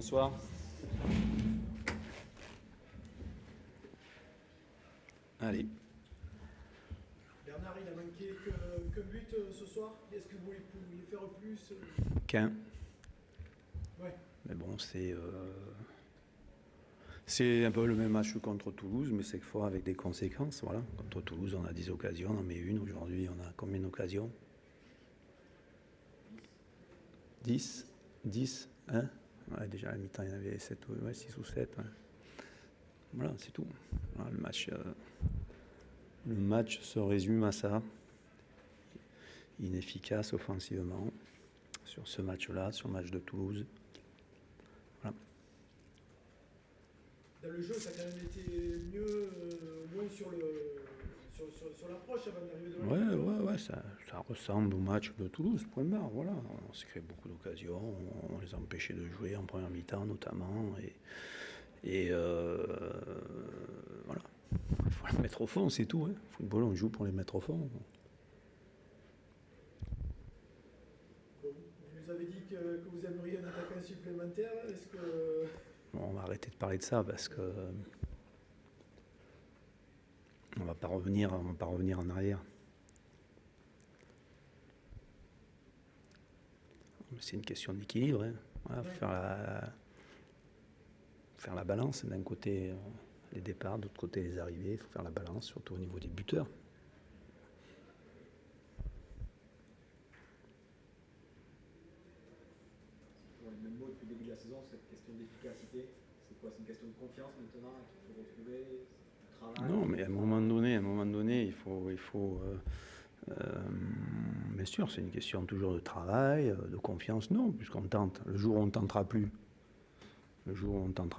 Bonsoir. Allez. Bernard, il a manqué que but ce soir. Est-ce que vous pouviez faire plus Qu'un. Ouais. Mais bon, c'est un peu le même match que contre Toulouse, mais cette fois avec des conséquences. Voilà. Contre Toulouse, on a 10 occasions, on en met une. Aujourd'hui, on a combien d'occasions? 10. 10, hein? Ouais, déjà à la mi-temps, il y en avait 7, ouais, 6 ou 7. Ouais. Voilà, c'est tout. Voilà, le match se résume à ça. Inefficace offensivement sur ce match-là, sur le match de Toulouse. Voilà. Dans le jeu, ça a quand même été mieux, moins sur l'approche avant d'arriver devant. Ouais, ça ressemble au match de Toulouse, point barre. Voilà. On s'est créé beaucoup d'occasions, on les a empêchés de jouer en première mi-temps notamment. Et voilà. Il faut les mettre au fond, c'est tout. Hein. Football, on joue pour les mettre au fond. Vous avez dit que vous aimeriez un attaquant supplémentaire. Est-ce que... Bon, on va arrêter de parler de ça parce que on va pas revenir en arrière. C'est une question d'équilibre. Hein. Voilà, faire la balance. D'un côté, les départs, de l'autre côté, les arrivées. Il faut faire la balance, surtout au niveau des buteurs. Pour le même mot depuis le début de la saison, cette question d'efficacité, c'est quoi? C'est une question de confiance maintenant qu'il faut retrouver, du travail? Non, mais à un moment donné, il faut bien sûr, c'est une question toujours de travail, de confiance. Non, puisqu'on tente. Le jour où on ne tentera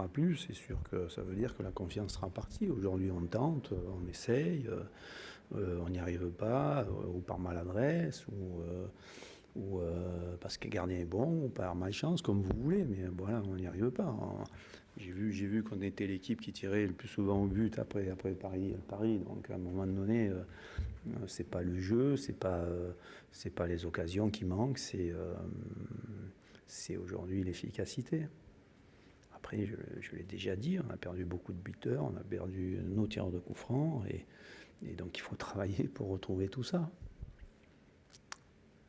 plus, c'est sûr que ça veut dire que la confiance sera partie. Aujourd'hui, on tente, on essaye, on n'y arrive pas, ou par maladresse, ou parce que le gardien est bon, ou par malchance, comme vous voulez, mais voilà, on n'y arrive pas. J'ai vu qu'on était l'équipe qui tirait le plus souvent au but après Paris. Donc à un moment donné, c'est pas le jeu, c'est pas les occasions qui manquent, c'est aujourd'hui l'efficacité. Après, je l'ai déjà dit, on a perdu beaucoup de buteurs, on a perdu nos tireurs de coups francs, et donc il faut travailler pour retrouver tout ça.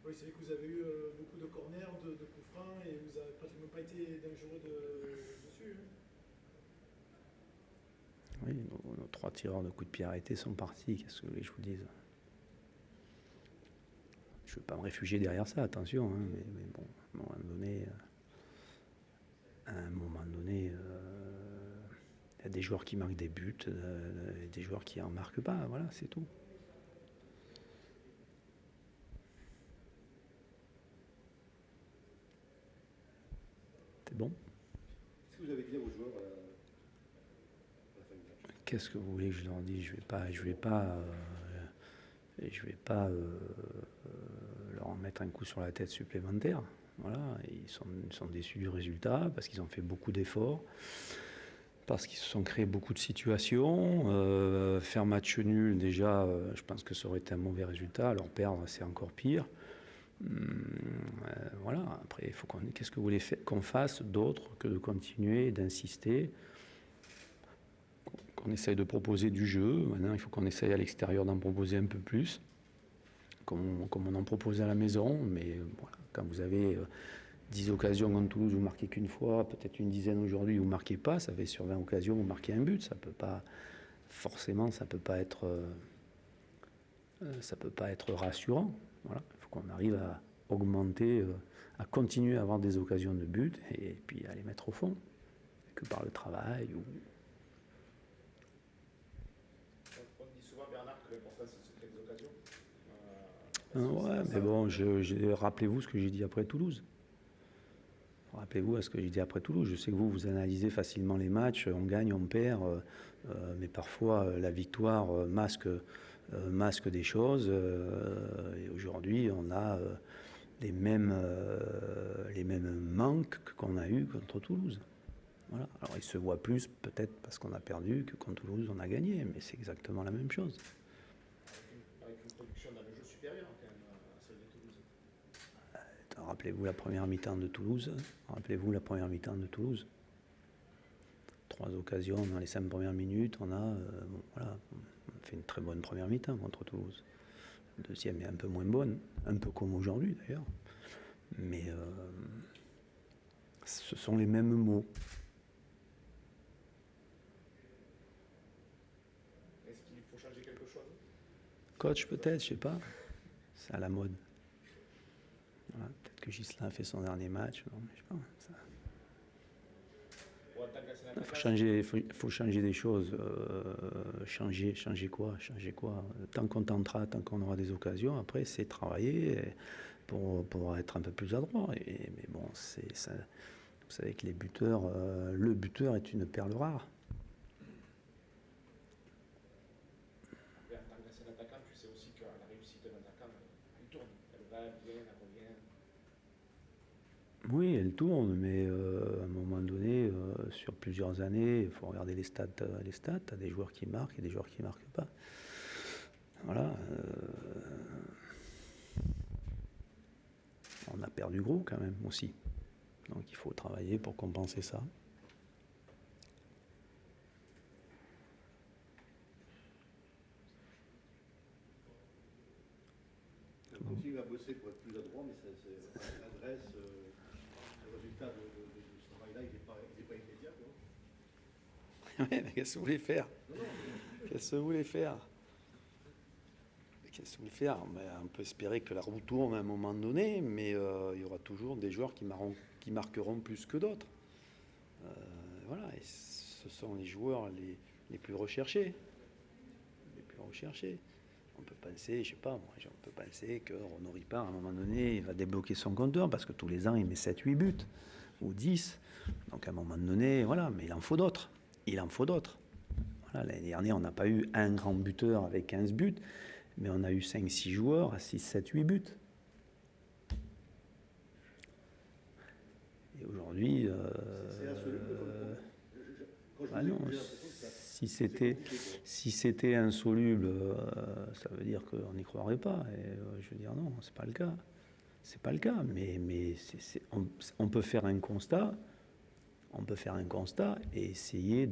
Oui, c'est vrai que vous avez eu beaucoup de corners, de coups francs, et vous n'avez pratiquement pas été dangereux dessus. Hein. Oui, nos 3 tireurs de coups de pied arrêtés sont partis, qu'est-ce que vous voulez que je vous dise? Je ne veux pas me réfugier derrière ça, attention, hein, mais bon, à un moment donné, il y a des joueurs qui marquent des buts, et des joueurs qui n'en marquent pas, voilà, c'est tout. C'est bon? Qu'est-ce que vous avez dit à vos joueurs à la fin du match? Qu'est-ce que vous voulez que je leur dise? Je vais pas leur en mettre un coup sur la tête supplémentaire. Voilà, ils sont déçus du résultat parce qu'ils ont fait beaucoup d'efforts, parce qu'ils se sont créés beaucoup de situations. Faire match nul, déjà, je pense que ça aurait été un mauvais résultat. Alors perdre, c'est encore pire. Voilà, après, qu'est-ce que vous voulez qu'on fasse d'autre que de continuer, d'insister, qu'on essaye de proposer du jeu. Maintenant, il faut qu'on essaye à l'extérieur d'en proposer un peu plus, comme on en propose à la maison. Mais voilà, quand vous avez 10 occasions contre Toulouse, vous marquez qu'une fois, peut-être une dizaine aujourd'hui, vous ne marquez pas, ça fait sur 20 occasions, vous marquez un but. Ça peut pas être rassurant. Voilà, il faut qu'on arrive à augmenter, à continuer à avoir des occasions de but et puis à les mettre au fond, que par le travail. On dit souvent, Bernard, que l'important c'est de se créer des occasions. Ouais, mais bon, rappelez-vous ce que j'ai dit après Toulouse. Rappelez-vous à ce que j'ai dit après Toulouse. Je sais que vous analysez facilement les matchs, on gagne, on perd, mais parfois la victoire masque des choses. Et aujourd'hui, on a les mêmes manques qu'on a eu contre Toulouse. Voilà. Alors il se voit plus peut-être parce qu'on a perdu que contre Toulouse on a gagné, mais c'est exactement la même chose. Avec une production dans le jeu supérieur quand même à celle de Toulouse. rappelez-vous la première mi-temps de Toulouse. Rappelez-vous la première mi-temps de Toulouse. 3 occasions dans les 5 premières minutes. On fait une très bonne première mi-temps contre Toulouse. La deuxième est un peu moins bonne, un peu comme aujourd'hui d'ailleurs. Mais ce sont les mêmes mots. Est-ce qu'il faut changer quelque chose? Coach peut-être, je sais pas. C'est à la mode. Voilà, peut-être que Ghislain a fait son dernier match. Non, je sais pas. Il faut changer des choses. Changer quoi? Tant qu'on tentera, tant qu'on aura des occasions, après c'est travailler pour être un peu plus adroit. Mais bon, c'est ça. Vous savez que les buteurs, le buteur est une perle rare. En tant qu'ancien attaquant, tu sais aussi que la réussite d'un attaquant, elle tourne. Elle va, elle vient, elle revient. Oui, elle tourne, mais à un moment donné, sur plusieurs années, il faut regarder les stats. Tu as des joueurs qui marquent et des joueurs qui ne marquent pas. Voilà. On a perdu gros quand même aussi. Donc il faut travailler pour compenser ça. On continue à bosser pour être plus adroit, mais l'adresse, le résultat de ce travail-là, il n'est pas immédiat. Ouais, mais qu'est-ce que vous voulez faire? Qu'est-ce que vous voulez faire? Mais on peut espérer que la roue tourne à un moment donné, mais il y aura toujours des joueurs qui marqueront plus que d'autres. Voilà, et ce sont les joueurs les plus recherchés. On peut penser, je sais pas, on peut penser que Renaud Ripard, à un moment donné, il va débloquer son compteur parce que tous les ans, il met 7-8 buts ou 10. Donc à un moment donné, voilà, mais il en faut d'autres. Voilà, l'année dernière, on n'a pas eu un grand buteur avec 15 buts, mais on a eu 5-6 joueurs à 6, 7, 8 buts. Et aujourd'hui... non, si c'était insoluble, ça veut dire qu'on n'y croirait pas. Et je veux dire non, c'est pas le cas. Mais on peut faire un constat. Et essayer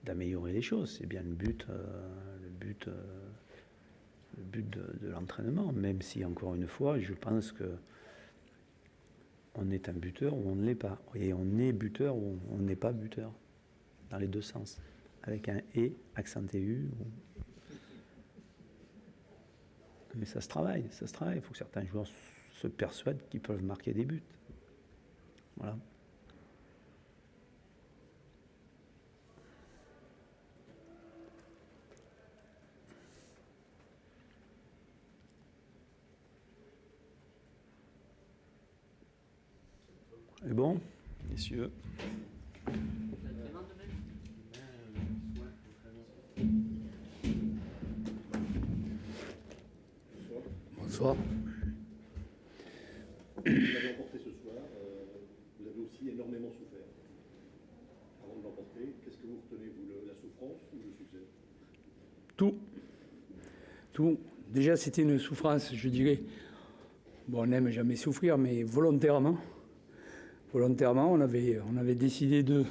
d'améliorer les choses. C'est bien le but de l'entraînement. Même si, encore une fois, je pense que on est un buteur ou on ne l'est pas. Et on est buteur ou on n'est pas buteur. Dans les deux sens. Avec un « et » accenté « u ». Mais ça se travaille. Il faut que certains joueurs se persuadent qu'ils peuvent marquer des buts. Voilà. Et bon, messieurs. Bonsoir. Vous l'avez emporté ce soir, vous avez aussi énormément souffert. Avant de l'emporter, qu'est-ce que vous retenez, vous, la souffrance ou le succès? Tout. Déjà, c'était une souffrance, je dirais. Bon, on n'aime jamais souffrir, mais volontairement. On avait décidé de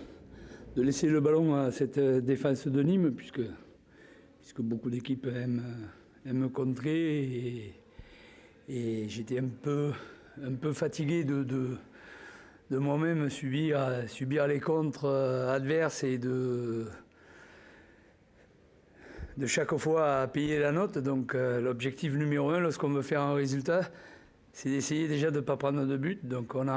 laisser le ballon à cette défense de Nîmes, puisque beaucoup d'équipes aiment contrer. Et j'étais un peu fatigué de moi-même subir les contres adverses et de chaque fois payer la note. Donc l'objectif numéro 1, lorsqu'on veut faire un résultat, c'est d'essayer déjà de ne pas prendre de but. Donc on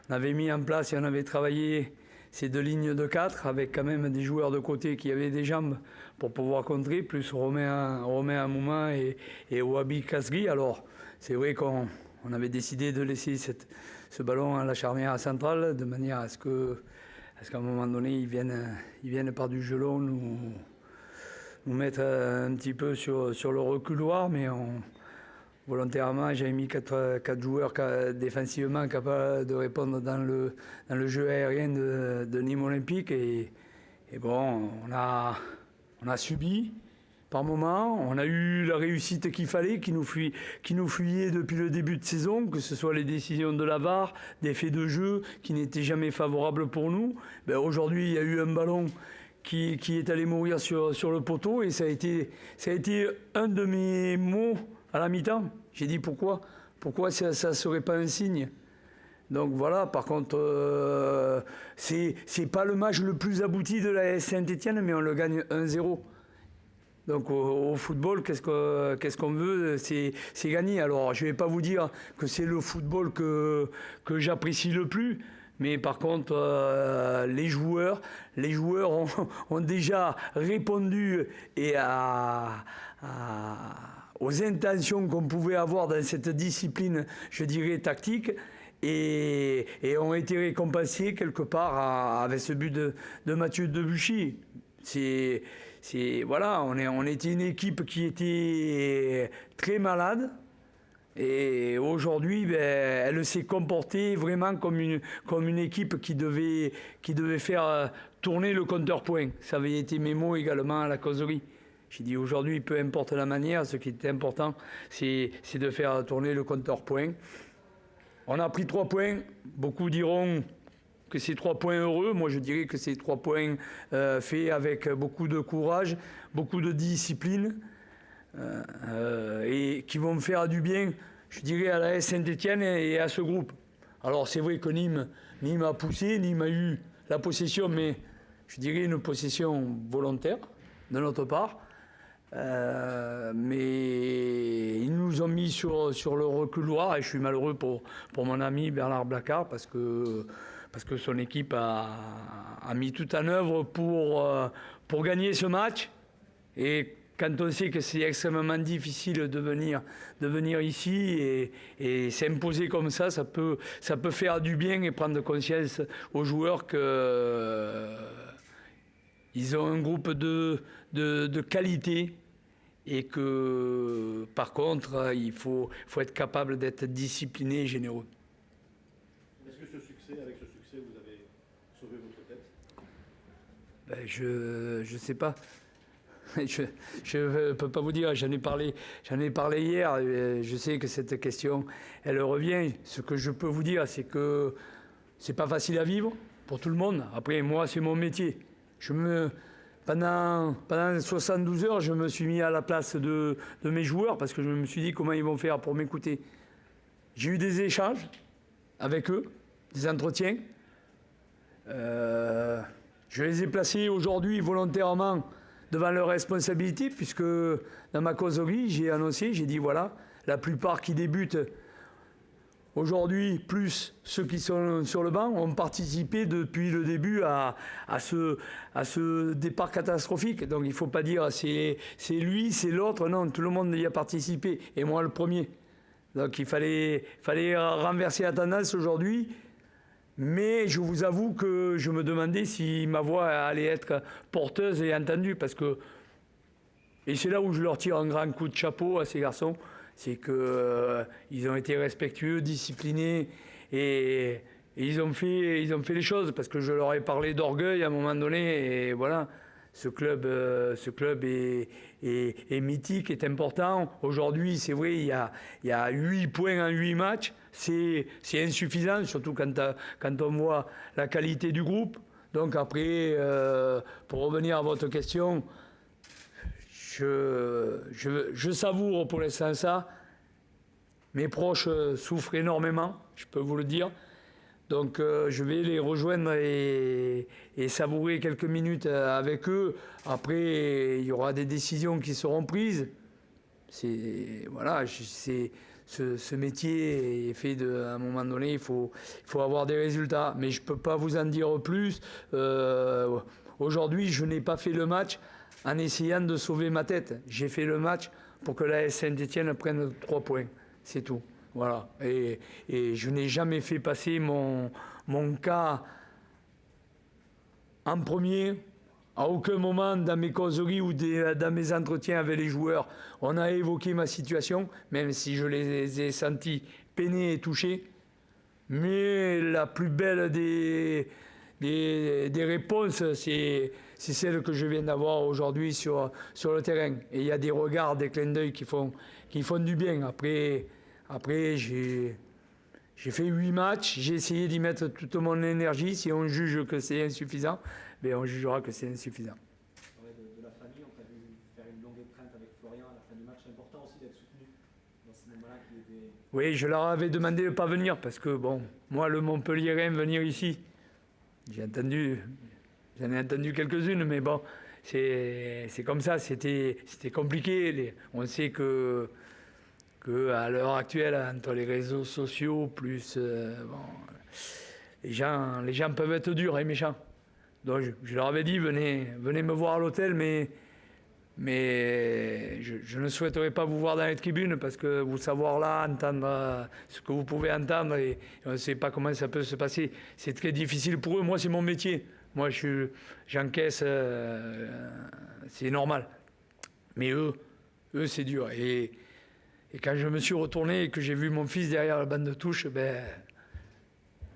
avait mis en place et on avait travaillé ces 2 lignes de 4 avec quand même des joueurs de côté qui avaient des jambes pour pouvoir contrer, plus Romain Mouma et Wabi Kasri. Alors c'est vrai qu'on avait décidé de laisser ce ballon à la charnière centrale de manière à ce qu'à un moment donné ils viennent par du gelon nous mettre un petit peu sur le reculoir, mais volontairement, j'avais mis 4 joueurs défensivement capables de répondre dans le jeu aérien de Nîmes Olympique. Et bon, on a subi, par moment. On a eu la réussite qu'il fallait, qui nous fuyait depuis le début de saison, que ce soit les décisions de la VAR, des faits de jeu qui n'étaient jamais favorables pour nous. Ben, aujourd'hui, il y a eu un ballon qui est allé mourir sur le poteau et ça a été un de mes mots à la mi-temps. J'ai dit pourquoi ça ne serait pas un signe. Donc voilà, par contre, c'est pas le match le plus abouti de la AS Saint-Étienne, mais on le gagne 1-0. Donc au football, qu'est-ce qu'on veut, c'est gagner. Alors je ne vais pas vous dire que c'est le football que j'apprécie le plus, mais par contre, les joueurs ont déjà répondu aux intentions qu'on pouvait avoir dans cette discipline, je dirais, tactique. Et ont été récompensés quelque part avec ce but de Mathieu Debuchy. Voilà, on était une équipe qui était très malade et aujourd'hui, elle s'est comportée vraiment comme une équipe qui devait faire tourner le compteur point. Ça avait été mes mots également à la causerie. J'ai dit aujourd'hui, peu importe la manière, ce qui est important, c'est de faire tourner le compteur point. On a pris 3 points. Beaucoup diront que c'est 3 points heureux. Moi, je dirais que c'est 3 points faits avec beaucoup de courage, beaucoup de discipline et qui vont me faire du bien, je dirais, à la AS Saint-Étienne et à ce groupe. Alors, c'est vrai que Nîmes a poussé, Nîmes a eu la possession, mais je dirais une possession volontaire de notre part. Mais ils nous ont mis sur le reculoir et je suis malheureux pour mon ami Bernard Blacard parce que son équipe a mis tout en œuvre pour gagner ce match. Et quand on sait que c'est extrêmement difficile de venir ici et s'imposer comme ça peut faire du bien et prendre conscience aux joueurs que ils ont un groupe de qualité. Et que, par contre, il faut être capable d'être discipliné et généreux. Est-ce que avec ce succès, vous avez sauvé votre tête ? Je sais pas. Je ne peux pas vous dire. J'en ai parlé hier. Je sais que cette question, elle revient. Ce que je peux vous dire, c'est que c'est pas facile à vivre pour tout le monde. Après, moi, c'est mon métier. Pendant 72 heures, je me suis mis à la place de mes joueurs parce que je me suis dit comment ils vont faire pour m'écouter. J'ai eu des échanges avec eux, des entretiens. Je les ai placés aujourd'hui volontairement devant leurs responsabilités puisque dans ma causerie, j'ai annoncé, j'ai dit voilà, la plupart qui débutent aujourd'hui, plus ceux qui sont sur le banc, ont participé depuis le début à ce départ catastrophique. Donc il ne faut pas dire c'est lui, c'est l'autre. Non, tout le monde y a participé. Et moi, le premier. Donc il fallait renverser la tendance aujourd'hui. Mais je vous avoue que je me demandais si ma voix allait être porteuse et entendue. Et c'est là où je leur tire un grand coup de chapeau à ces garçons. C'est qu'ils ont été respectueux, disciplinés et ils ont fait les choses parce que je leur ai parlé d'orgueil à un moment donné et voilà, ce club est mythique, est important. Aujourd'hui, c'est vrai, il y a 8 points en 8 matchs, c'est insuffisant, surtout quand on voit la qualité du groupe. Donc après, pour revenir à votre question, je savoure pour l'instant ça. Mes proches souffrent énormément, je peux vous le dire. Donc je vais les rejoindre et savourer quelques minutes avec eux. Après, il y aura des décisions qui seront prises. Ce métier est fait à un moment donné, il faut avoir des résultats. Mais je ne peux pas vous en dire plus. Aujourd'hui, je n'ai pas fait le match en essayant de sauver ma tête. J'ai fait le match pour que l'AS Saint-Étienne prenne 3 points. C'est tout. Voilà. Et je n'ai jamais fait passer mon cas en premier. À aucun moment dans mes causeries ou dans mes entretiens avec les joueurs, on a évoqué ma situation, même si je les ai sentis peinés et touchés. Mais la plus belle des réponses, c'est c'est celle que je viens d'avoir aujourd'hui sur le terrain. Et il y a des regards, des clins d'œil qui font du bien. Après j'ai fait 8 matchs, j'ai essayé d'y mettre toute mon énergie. Si on juge que c'est insuffisant, ben on jugera que c'est insuffisant. De la famille, on t'a vu faire une longue étreinte avec Florian à la fin du match. C'est important aussi d'être soutenu dans ces moments-là qui étaient... Oui, je leur avais demandé de ne pas venir parce que, bon, moi, le Montpellierin, venir ici, j'en ai entendu quelques-unes, mais bon, c'est comme ça, c'était compliqué. On sait que à l'heure actuelle, entre les réseaux sociaux, plus... les gens peuvent être durs et méchants. Donc, je leur avais dit, venez me voir à l'hôtel, mais je ne souhaiterais pas vous voir dans les tribunes parce que vous savoir là, entendre ce que vous pouvez entendre et on ne sait pas comment ça peut se passer. C'est très difficile pour eux. Moi, c'est mon métier. Moi, j'encaisse, c'est normal. Mais eux, c'est dur. Et quand je me suis retourné et que j'ai vu mon fils derrière la bande de touche, ben,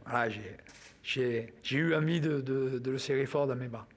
voilà, j'ai eu envie de le serrer fort dans mes bras.